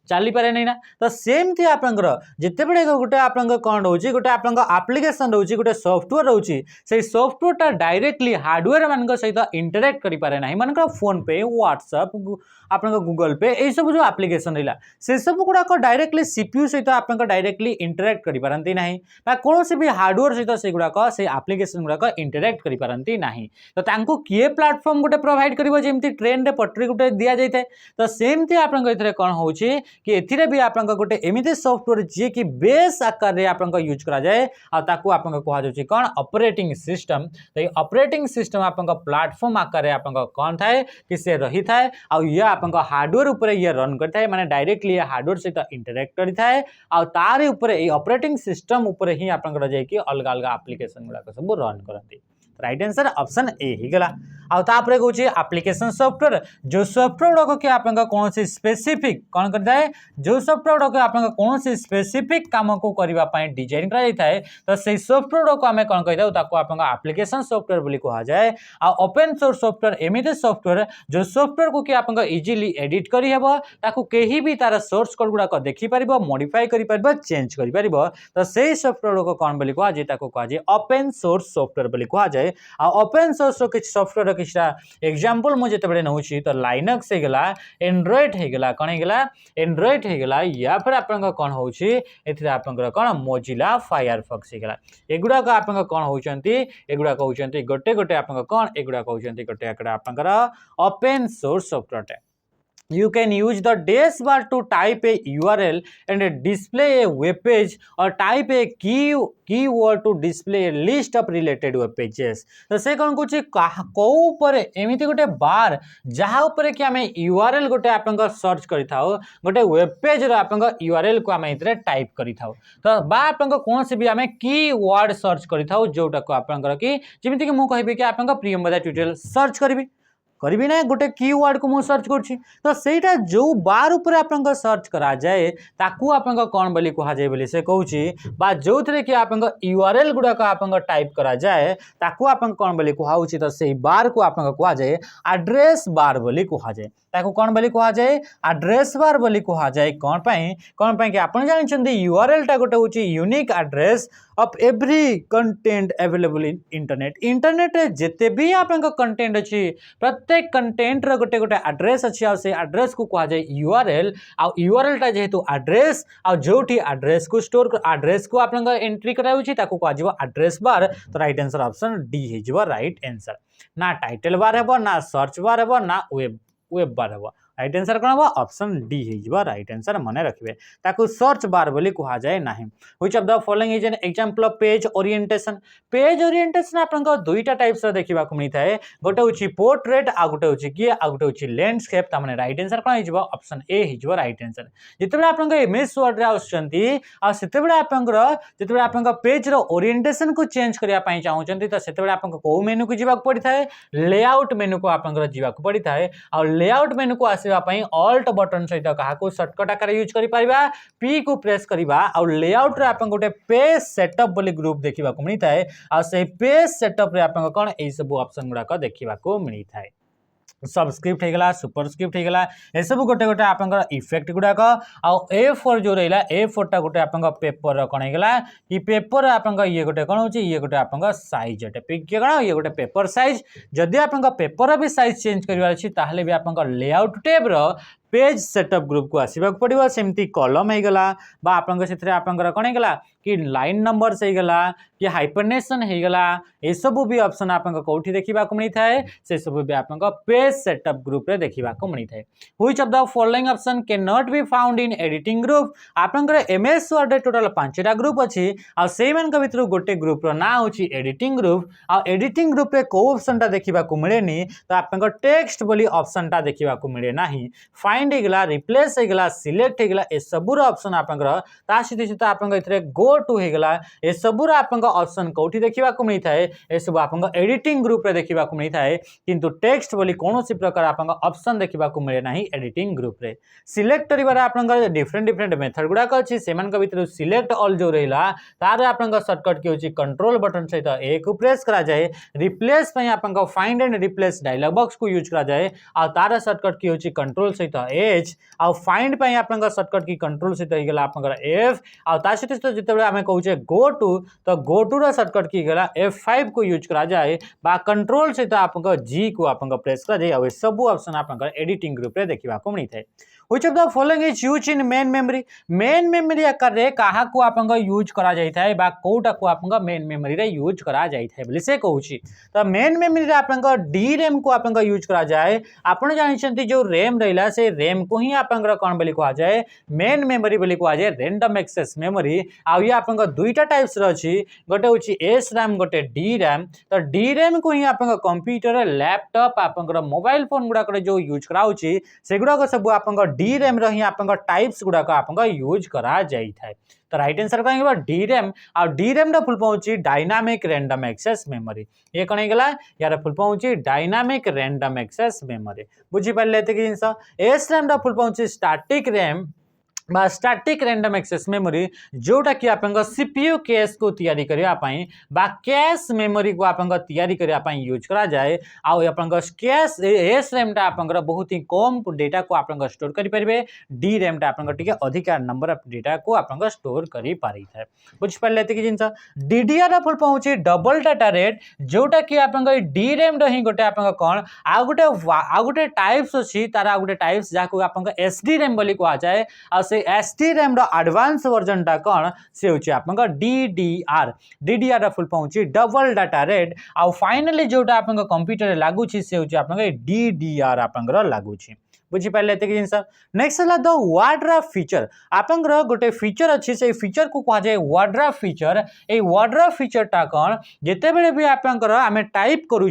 चली पारे नहीं ना तो सेमती आपन जिते बड़े गोटे आपन कौन रोचे गोटे आपन एप्लिकेशन रोचे गोटे सॉफ्टवेयर रोचे से सॉफ्टवेयर टा डायरेक्टली हार्डवेयर मान सहित इंटरेक्ट करि पारे नहीं मान फोन पे व्हाट्सएप आपन गूगल पे ये सब जो एप्लिकेशन रहा से सब गुड़ाक डायरेक्टली सीपीयू सहित आपन डायरेक्टली इंटरेक्ट करि पारंती नहीं बा कोनोसी भी हार्डवेयर सहित से गुड़ाक से एप्लिकेशन गुड़ाक इंटरेक्ट करि पारंती नहीं तो तांको किए प्लेटफॉर्म गोटे प्रोवाइड करिवो जेमती ट्रेन रे पटरी गोटे दिया जाइथे तो सेमती आपन एथिरे कोन होउची कि एथिरे भी आपन गोटे एमिति सॉफ्टवेयर जे कि बेस आकार रे आपन यूज करा जाए आ ताकू आपन कहा जाउची कोन ऑपरेटिंग सिस्टम तो ऑपरेटिंग सिस्टम आपन प्लेटफॉर्म आकार रे आपन कोन थाए कि से रही थाए आ ये आपन हार्डवेयर ऊपर ये रन करता है माने डायरेक्टली हार्डवेयर सहित इंटरेक्ट करता है आ तार ऊपर ए ऑपरेटिंग सिस्टम ऊपर ही आपन जाय कि अलग अलग एप्लिकेशन गुडा सब रन करती राइट आंसर ऑप्शन ए ही गला आ तापरे कहूची एप्लिकेशन सॉफ्टवेयर जो सॉफ्टवेयर गुडा कि आपन कौन सी स्पेसिफिक कौन करता है जो सॉफ्टवेयर गुडा आपन कौन सी स्पेसिफिक काम को करबा पई डिजाइन करा जाय थाए तो से सॉफ्टवेयर गुडा को हमें कौन कहता ताको आपन एप्लिकेशन सॉफ्टवेयर बोली कहा जाए आ ओपन सोर्स सॉफ्टवेयर एमिते सॉफ्टवेयर जो सॉफ्टवेयर को कि आपन इजीली एडिट करी हेबो ताको केही भी तार सोर्स कोड गुडा को देखि परिबो मॉडिफाई करि परिबो चेंज करि परिबो तो से सॉफ्टवेयर को कौन बोली कहा जाय ताको कहा जाय ओपन सोर्स सॉफ्टवेयर बोली कहा जाय आ ओपन सोर्स के सॉफ्टवेयर किछटा एग्जांपल मु जते बडे नहुची तो लाइनक्स हे गेला एंड्रॉइड हे गेला कोन हे गेला एंड्रॉइड हे गेला या फिर आपन कोन होउची एथिरे आपन कोन मोजिला फायरफॉक्स हे गेला एगुडा को आपन कोन होउचंती एगुडा को होउचंती गोटे गोटे आपन कोन एगुडा को होउचंती गोटे आकड़ा आपन open source software you can use the dash bar to type a URL and display a web page or type a keyword to display a list of related web pages। तो से कौन कुछ को ऊपर एमिति गोटे बार जहाँ ऊपर कि आमे URL गोटे आपन सर्च करि थाओ गोटे वेब पेज रो आपन URL को आमे इतरे टाइप करि थाओ तो बा आपन कोन से भी आमे कीवर्ड सर्च करि थाओ जोटा को आपन कि जेमिति कि मु कहबी कि आपन प्रियंवदा ट्यूटोरियल सर्च करबी करी ना गोटे कीवर्ड को मुझे सर्च करुँची तो सहीटा जो बार उपर आप सर्च करा जाए ताकू आप कौन बोली कह जाए बोली से कहूँ बा जो थे कि आप URL गुड़ाक आप टाइप करा जाए ताकू आप कौन बोली कहुच्छी तो से बार को आप कह जाए एड्रेस बार बोली कह जाए ताकू कौन बोली कह जाए एड्रेस बार बोली कह जाए कौन कि आप जानते URL टा गोटे हूँ unique address of every content available in internet जिते भी आप कंटेंट अच्छी प्रत्येक कंटेंट रो गोटे गोटे एड्रेस अच्छी आ से एड्रेस को कह जाए URL आ URL टा जेहेतु एड्रेस आ जोठी एड्रेस को स्टोर एड्रेस को आप एंट्री कराउची ताकू कह जाव एड्रेस बार तो राइट आंसर ऑप्शन डी हे जब राइट आंसर ना टाइटल बार हेबो ना सर्च बार हेबो ना वेब बार हेबो राइट आंसर कौन हम ऑप्शन डी है राइट आंसर मन रखिए ताकू सर्च बार बोली कह जाए ना which of the following is an example of page orientation आप दुईटा टाइप्स देखा मिलता है गोटे हूँ पोर्ट्रेट आ गोटे हूँ किए आ गोटे हूँ लैंडस्केप ताने राइट आंसर कौन हो ऑप्शन ए हो राइट आंसर जिते आप एमएस वर्ड आते आप पेज रो ओरिएंटेशन को चेंज करने चाहते तो से कौ मेनू को जीवा पड़ता है लेआउट मेनू को आप जीवा पड़ता है आ लेआउट मेनू को ऑल्ट बटन सहित क्या सर्टकट आकार यूज करा पी को प्रेस करवा आ लेआउट रे आप गोटे पेज सेटअप बोली ग्रुप देखा मिलता है आ से पेज सेटअप रे आप कौन यही सब ऑप्शन गुड़ाक देखा मिलता है सबस्क्रिप्ट होगा सुपरस्क्रिप्ट होगा ये सब गोटे गोटे आप इफेक्ट गुड़ाक A4 जो रहा A4 टा गोटे आप पेपर कौन होगा कि पेपर आप ये गोटे कौन हो ये गोटे आप साइज टपिक कौन ये गोटे पेपर साइज जदि आप पेपर भी साइज चेंज करार अच्छी ताहले भी आप layout tab page setup group को आसवाक पड़ो सेमती कलम होगला आप कौन होगा कि लाइन नंबर्स होगला कि हाइपरनेशन होगला ये सब भी ऑप्शन आप कौटी देखा मिलता है से सब भी आप पेज सेटअप ग्रुप रे देखा मिलता है which of the following option can not be found in editing group आप एमएस वर्ड टोटल 5टा ग्रुप अच्छी आई भर गोटे ग्रुप ना हूँ एडिटिंग ग्रुप आ एडिटिंग ग्रुप रे को ऑप्शन टा देखा मिले तो आप टेक्स्ट बोली ऑप्शन टा देखा मिले ना फाइंड होगा रिप्लेस होगा सिलेक्ट होगा ये सबूर ऑप्शन आप सहित आप गो टू होगा ये सबूर आप ऑप्शन कौटी देखा मिलता है ये सब आप एडिटिंग ग्रुप रे देखा मिलता है किंतु टेक्स्ट बोली कौन प्रकार आप ऑप्शन देखा मिले ना एडिटिंग ग्रुप रे सिलेक्ट कर आप डिफरेंट मेथड गुड़ाक अच्छी से भर सिलेक्ट ऑल जो रहा तार आप सर्टकट की कंट्रोल बटन सहित ए को प्रेस करा जाए रिप्लेस आप find and replace dialog box को यूज करा जाए आ तार सर्टकट की कंट्रोल सहित एच आ फाइंड पे आप सर्टकट की कंट्रोल सहित होगा आप एफ आ सहित जिते आम कहे गो टू तो गो टू सर्टकट की गला F5 को यूज करा जाए बा कंट्रोल सहित आप जी को आप प्रेस करा जाए और सब ऑप्शन आप एडिटिंग ग्रुप रे देखा मिलता है which of the following is use in main memory आकार रे कहा को आप यूज करा जाय थाए बा कोटा को आप मेन मेमोरी रे यूज करा जाय थाए बोली से कहूची तो मेन मेमोरी रे आप डी रैम को आप यूज करा जाए आपण जानिछंती जो रैम रहिला से रैम को ही आप कोन बोली कहा जाए मेन मेमोरी बोली कहा जाए रैंडम एक्सेस मेमोरी आ ये आप दुईटा टाइप्स रो अछि गोटे होची एस रैम गोटे डी रैम तो डी रैम को ही आप कंप्यूटर लैपटॉप आप मोबाइल फोन गुडा जो यूज कराउची सेगुडा सब आप डी रैम रही आप टाइप्स गुड़ाक आप यूज करा जाई थाए तो राइट आंसर कौन होगा डी रैम आ डी रैम फुल फॉर्म होची डायनामिक रैंडम एक्सेस मेमोरी ये कौन होगा यार फुल फॉर्म होची डायनामिक रैंडम एक्सेस मेमोरी बुझी पारे एतिक जिनस एस रैम फुल फॉर्म होची स्टैटिक रैम बा स्टैटिक रैंडम एक्सेस मेमोरी जोटा कि आप सीपीयू केस को तैयारी करने बा कैश मेमोरी को आप तैयारी करने यूज करा जाए आप कैश एस रैमटा आप बहुत ही कम डेटा को आप स्टोर करेंगे डी रैमटा आप अधिक नंबर ऑफ डेटा को आप स्टोर कर पारि था बुझिपारे एतिक जिनस डीडीआर फुल फॉर्म होची डबल डाटा रेट जोटा कि आप डी रैम ही गोटे आप कौन आ गोटे टाइप्स अच्छी तार आ गोटे टाइप्स जहाँ आप एसडी रैम बोली कहा जाए आ एसडी रैम एडवांस वर्जन टा कौन से होची आप डीडीआर फुल फॉर्म होची डबल डाटा रेट आ फाइनली जोटा आप कंप्यूटर लागू से होची आप डीडीआर आप लागू बुझिपारे एतिक जिनस नेक्स्ट है द वार्डरोब फीचर आपंकर गोटे फीचर अच्छी से फीचर को कह जाए वार्डरोब फीचर ये वार्डरोब फीचरटा कौन जिते बड़े भी आपंकर आम टाइप करूँ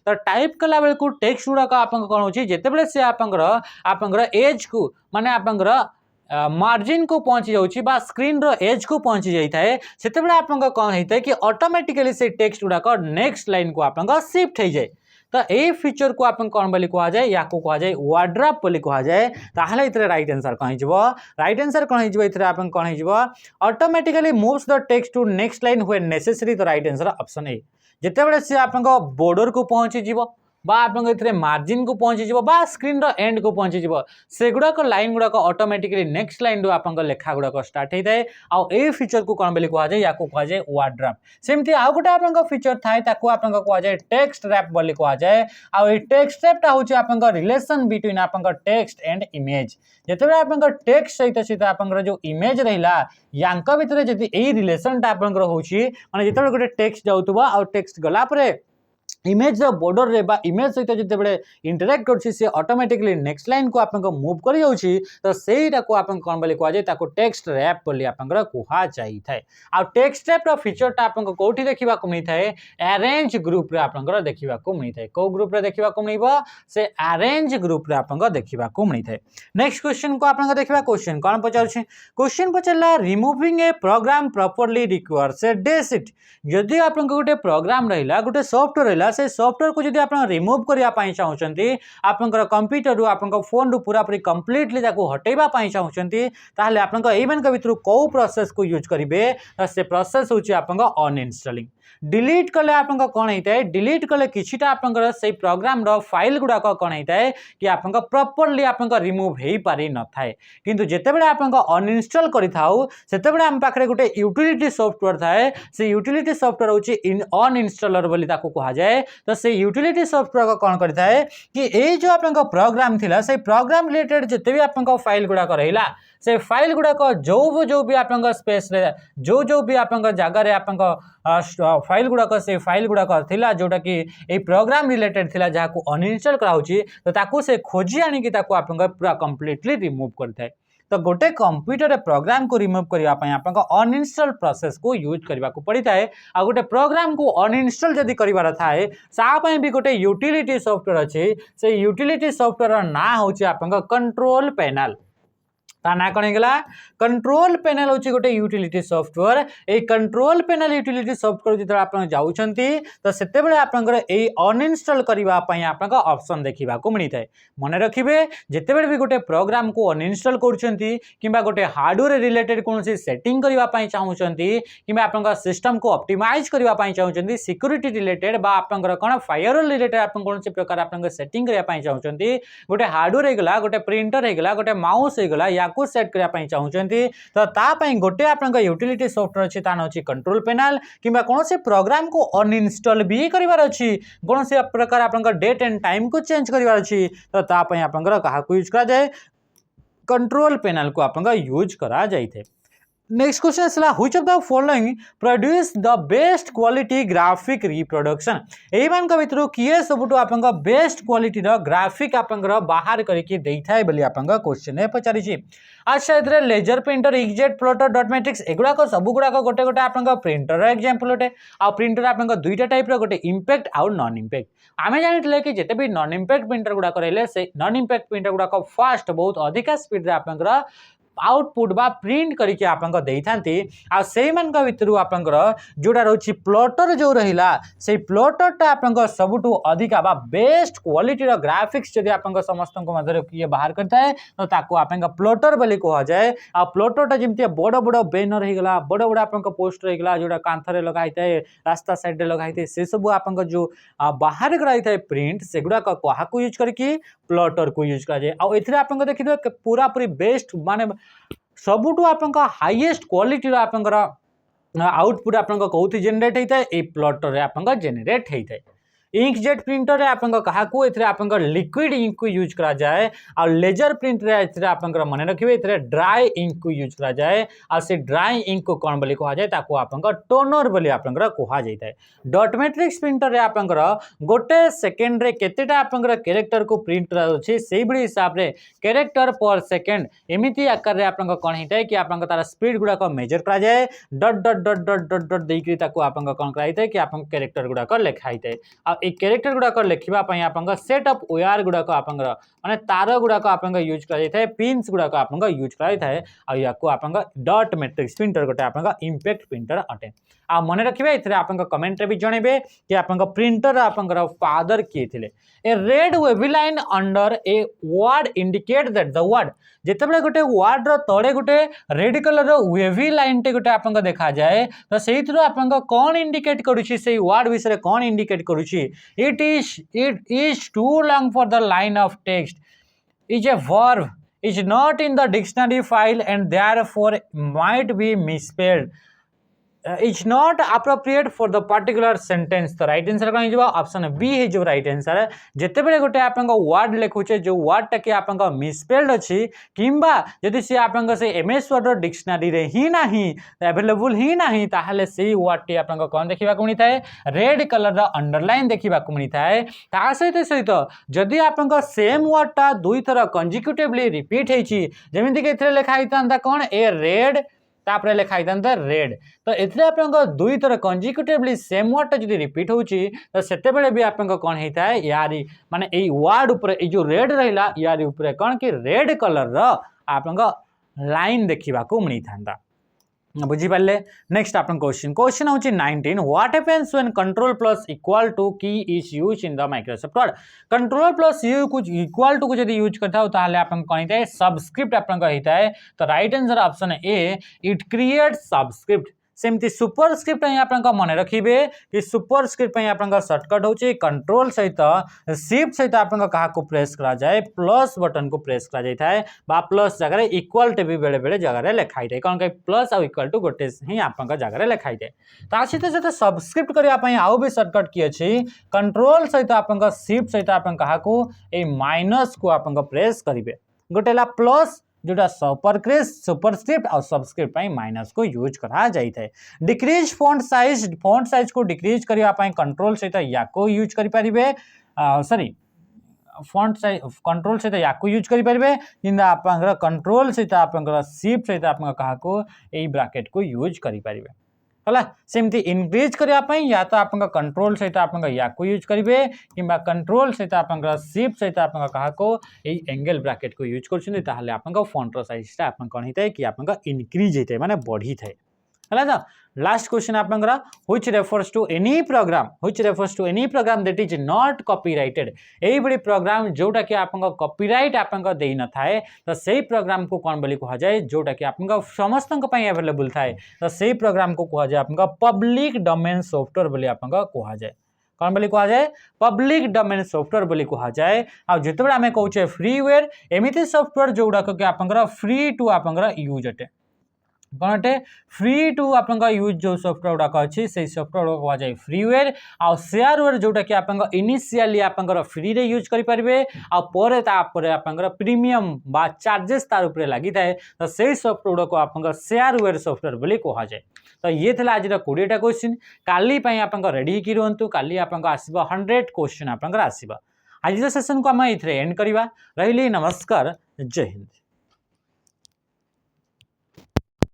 तो टाइप कला बेल को टेक्स्ट गुड़ाक आप कौन हो जिते से आपंकर एज को माने आपंकर मार्जिन को पहुंची जाऊँ स्क्रीन रो एज को पहुंची जाए से आप कौन होता है कि ऑटोमेटिकली से टेक्स्ट गुड़ाक नेक्स्ट लाइन को आप शिफ्ट हो जाए तो ये फीचर को आप कौन बोली कह जाए या कह जाए वार्डरोब बोली कह जाए ताहले इतरे राइट आंसर कौन हो राइट आंसर कौन हो इतरे आप कौन हो automatically moves the text to next line when necessary तो राइट आंसर ऑप्शन ए जितेबाला सी आप बॉर्डर को पहुंची जीवो बा आप मार्जिन को पहुंची जीवो बा स्क्रीन रो एंड को पहुंची जीवो से गुड़ाक लाइन गुड़ाक ऑटोमेटिकली नेक्स्ट लाइन आप लेखा गुड़ाक स्टार्ट होता है आउ ए फीचर को कौन बोली कह जाए या कह जाए वार्डरोब सेमती आउ गोटे आप फीचर थाए ताको आप कह जाए टेक्स्ट रैप बोली कह जाए आउ ए टेक्स्ट रैपटा होची आप रिलेशन बिटवीन आप टेक्स्ट एंड इमेज जिते आप टेक्स्ट सहित सहित आप जो इमेज रहा यांक भितर जदि यही रिलेशनटा आप माने जिते गोटे टेक्स्ट जाऊथबो आ टेक्स्ट गला परे इमेज बॉर्डर रे बा इमेज सहित जिते बड़े इंटरेक्ट कर ऑटोमेटिकली नेक्स्ट लाइन को आप मूव कर जाऊँगी तो सहीटा को आप कौन बोली कह जाए टेक्स्ट रैप बोली आप कह जाए आ टेक्स्ट रैप फीचरटा आप कौटी देखा मिलता है अरेंज ग्रुप रे आप देखा मिलता है कौ ग्रुप रे देखा मिल से अरेंज ग्रुप रे आप देखा मिलता है नेक्स्ट क्वेश्चन को आप देखा क्वेश्चन कौन पचार क्वेश्चन पचारा removing a program properly requires a date जदि आप गोटे प्रोग्राम रहा गोटे सॉफ्टवेयर रहा से सॉफ्टवेयर को जब आप रिमूव करने चाहते आपंकर कंप्यूटर रू आप फोन रू पूरा पूरी कंप्लीटली हटेबा चाहते ताहले आपंक एमान भितर कौ प्रोसेस को यूज करेंगे से प्रोसेस होची आपंक अनइंस्टॉलिंग डिलीट कले आप कौन होता है डिलीट कले किछिटा आपंकर से प्रोग्राम रो फाइल गुड़ाक कौन होता है कि आपंक प्रॉपर्ली आपंक रिमूव हो पारि न थाए किंतु जेतेबेले आपंक अनइंस्टॉल करिथाउ सेतेबेले हम पाखरे गोटे यूटिलिटी सॉफ्टवेयर थाए से यूटिलिटी सॉफ्टवेयर होची अनइंस्टॉलर बोली ताको कहा जाए तो से यूटिलिटी सॉफ्टवेयर को कौन करता है कि ये जो आपंक प्रोग्राम थिला से प्रोग्राम रिलेटेड जिते भी आपंक फाइल गुड़ाक रहा से फाइल गुड़ाक जो भी आपंक स्पेस रे जो भी आपंक जगह रे आपंक फाइल गुड़ाक से फाइल गुड़ाक थिला जोटा कि ए प्रोग्राम रिलेटेड थिला जहाँ को अनइंस्टॉल कराउची तो ताको से खोजी आनी ताको आपंक पूरा कंप्लीटली रिमूव करता है तो गोटे कंप्यूटर प्रोग्राम को रिमूव करने आप अनइंस्टॉल प्रोसेस को यूज करने को पड़ता है आ गोटे प्रोग्राम को अनइंस्टॉल जदि कर थाए सापाई भी गोटे यूटिलिटी सॉफ्टवेयर अच्छे से यूटिलिटी सॉफ्टवेयर ना हूँ आप कंट्रोल पैनल ता ना कौन होगा कंट्रोल पैनल हूँ गोटे यूटिलिटी सॉफ्टवेयर ये कंट्रोल पैनल यूटिलिटी सॉफ्टवेयर जो आप जाऊँगी तो से अनइंस्टॉल करने आप ऑप्शन देखा मिलता है मन रखिए जितेबाला भी गोटे प्रोग्राम को अनइंस्टॉल कर गोटे हार्डवेयर रिलेटेड कौन सेटिंग करने चाहूँगी कि आप सिस्टम को ऑप्टिमाइज करने चाहूँगी सिक्योरिटी रिलेटेड आपंकर कौन फायरवॉल रिलेटेड आप कौन प्रकार आप सेटिंग करने चाहूँगी गोटे हार्डवेयर होगा गोटे प्रिंटर होगा गोटे माउस होगा या को सेट करने चाहूँगी तो तापाई गोटे आप यूटिलिटी सॉफ्टवेयर अच्छी तान अच्छी कंट्रोल पैनल किंबा कौन से प्रोग्राम को अनइंस्टॉल भी करार अच्छी कौन से प्रकार आप डेट एंड टाइम को चेंज करार अच्छी तो तापाई आपंकर क्या यूज करा जाए कंट्रोल पैनल को आप यूज करा जाए नेक्स्ट क्वेश्चन है which of the following produce the best quality graphic reproduction एमान का भितर किए सबुठ आप बेस्ट क्वालिटी ग्राफिक आप बाहर करके देता बोली आप क्वेश्चन है पचारि अच्छा ये laser printer inkjet plotter dot matrix एगुड़ाक सब गुड़ाक गोटे गोटे आप प्रिंटर एग्जांपल गोटे आ प्रिंटर आप दुईटा टाइप गोटे इम्पैक्ट आउ नॉन इम्पैक्ट आम जानी कि जिते भी नॉन इम्पैक्ट प्रिंटर गुड़ाक रही से नॉन इम्पैक्ट प्रिंटर गुड़ाक फास्ट बहुत अधिका स्पीड आप आउटपुट बा प्रिंट करके आप भितर आपंकर जोड़ा रही प्लॉटर जो रहा से प्लॉटरटा आप सबुठ अधिका बा बेस्ट क्वालिटी ग्राफिक्स जब आप समस्त मध्य किए बाहर करता है तो ताको आप प्लॉटर बोली कह जाए आ प्लॉटरटा जमी बड़ बड़ बैनर होगा बड़ बड़ आप पोस्टर होगा जोड़ा कांथरे लगाई है रास्ता साइड लगाई से सब आप जो बाहर कराई प्रिंट से गुड़ाक क्या यूज करके प्लॉटर को यूज कर जाए आप देखिए पूरा पूरी बेस्ट माने सबुठ आप हाईएस्ट क्वालिटी आपंकर आउटपुट आप कौन जेनेट होता है ये प्लॉटर आप जेनेट होता है इंकजेट प्रिंटर रे आपन कहा को एथरे आपन लिक्विड इंक को यूज करा जाए आ लेजर प्रिंट रे एथरे आपन मन रखिबे एथरे ड्राई इंक को यूज करा जाए आ से ड्राई इंक को कोन बोली कहा जाए ताको आपन टोनर बोली आपन कहा जाय डॉट मैट्रिक्स प्रिंटर रे आपन गोटे सेकेंड रे केतेटा आपन कैरेक्टर को प्रिंट करा अछि सेही बडी हिसाब रे कैरेक्टर पर सेकेंड एमिति आकार रे आपन कोन हिताय कि आपन तार स्पीड गुडा को मेजर करा जाए dot dot dot dot dot dot देकरी ताको आपन कोन करा हिताय कि आपन कैरेक्टर गुडा को लिखा हिताय आ ए कैरेक्टर गुडा को लिखिबा पई आपन सेट ऑफ वायर गुडा को आपन माने तार गुडा को आपन यूज करा जाय पिन्स गुडा को आपन यूज करा जाय आ या को आपन डॉट मैट्रिक्स प्रिंटर गोटे आपन इंपैक्ट प्रिंटर अटे आ मन रखिबे इथरे आपन कमेंट रे भी जणेबे कि आपन प्रिंटर आपन फादर किए थिले a red wavy line under a word indicate that the word जेतेबेले गोटे वर्ड रो तळे गोटे रेड कलर रो वेवी लाइन टे गोटे आपन देखा जाए तो सेहितरो आपन कोन इंडिकेट करूची सेही वर्ड विषय कोन इंडिकेट करूची it is too long for the line of text is a verb is not in the dictionary file and therefore might be misspelled. It's not appropriate for the particular sentence. तो right answer कौन हो option B है जो right answer जेते बेले गोटे आपन word लिखुचे जो वर्ड टा के आपन मिसस्पेल्ड अछि किंबा यदि से आपन से एमएस वर्ड डिक्शनरी रे ही नाही अवेलेबल ही नाही ताहले से वर्ड टी आपन कोन देखिबा को मिलता है रेड कलर रा अंडरलाइन देखिबा को मिलता है ता सहित जदि आपन सेम वर्ड टा दुई थरा कंजिक्यूटिवली रिपीट हेची जेमिति के इथरे लिखा हितांता कोन ए रेड तापरे लिखा हितांता रेड तो एथरे आपन दुई थर कंजिक्यूटिवली सेम वर्ड जदि रिपीट होची तो सेते बेले भी आपन कोन हेता है यारी माने एई वर्ड ऊपर ए जो रेड रहिला यारी ऊपर कोन कि रेड कलर रो आपन लाइन देखिबा को मिली थांता बुझी पाले नेक्स्ट आपन क्वेश्चन होची 19 what happens when control plus equal to key is used in the Microsoft Word control plus U कुछ इक्वल टू को यदि यूज करता हो ताहले आपन कोन हिता है सबस्क्रिप्ट आपन का हिता है तो right answer option A it creates subscript सेमती सुपरस्क्रिप्ट आपन मन रखिबे कि सुपरस्क्रिप्ट आपन शॉर्टकट होची कंट्रोल सहित शिफ्ट सहित आपन कहा को प्रेस करा जाए प्लस बटन को प्रेस करा जाय थाए बा प्लस जगह रे इक्वल टे भी बेले बेले जगह रे लिखाई थाए कोन के प्लस और इक्वल टू गोटे ही आपन जगह रे लिखाई थाए ता सहित सब्सक्रिप्ट करिया पई आउ भी शॉर्टकट की अछि कंट्रोल सहित आपन शिफ्ट सहित आपन कहा को ए माइनस को आपन प्रेस करिवे गोटेला प्लस जोटा सुपरस्क्रिप्ट और सबस्क्रिप्ट माइनस को यूज करा जाए डिक्रीज फॉन्ट साइज को डिक्रीज करने कंट्रोल सहित या को यूज करें सॉरी फॉन्ट साइज कंट्रोल सहित या को यूज करें कि कंट्रोल सहित आप शिफ्ट सहित आप कहा को यही ब्रैकेट को यूज करें है सेमती इनक्रीज करने या तो आप कंट्रोल सहित आप या को यूज करेंगे कि कंट्रोल सहित आप शिफ्ट सहित आप कहा को एंगल ब्रैकेट को यूज कर फॉन्ट साइज आप कौन होता है कि आप इनक्रीज होता है माने बढ़ी थाए है ना लास्ट क्वेश्चन आप which refers to any program that is not copyrighted यही बड़ी प्रोग्राम जोटा कि आप कॉपीराइट आप दे न थाए तो सही प्रोग्राम को कौन बोली कहा जाए जोटा कि आप समस्त अवेलेबल थाए तो सही प्रोग्राम को कहा जाए आप पब्लिक डोमेन सॉफ्टवेयर बोली आप कहा जाए कौन बोली कहा जाए पब्लिक डोमेन सॉफ्टवेयर बोली कहा जाए आ जिते आम कहे फ्रीवेयर एमती सॉफ्टवेयर जोड़ा कि आप फ्री टू आप यूज अटे कौन अटे फ्री टू आप यूज जो सॉफ्टवेयर गुड़ाक अच्छी से सॉफ्टवेयर गुड़ा कह फ्रीवेयर आ शेयरवेयर जोटा कि आप इनिशियली आप फ्री रे यूज करेंगे आपर आप प्रीमियम बा चार्जेस तार उपरे लगी थाए तो सही सॉफ्टवेयर गुड़ाक आप शेयरवेयर सॉफ्टवेयर बोली कह जाए तो ये था आज 20टा क्वेश्चन काली आप रेडी की रुहतु काली आप 100 क्वेश्चन आप आज सेसन को आम ये एंड करवा रही नमस्कार जय हिंद।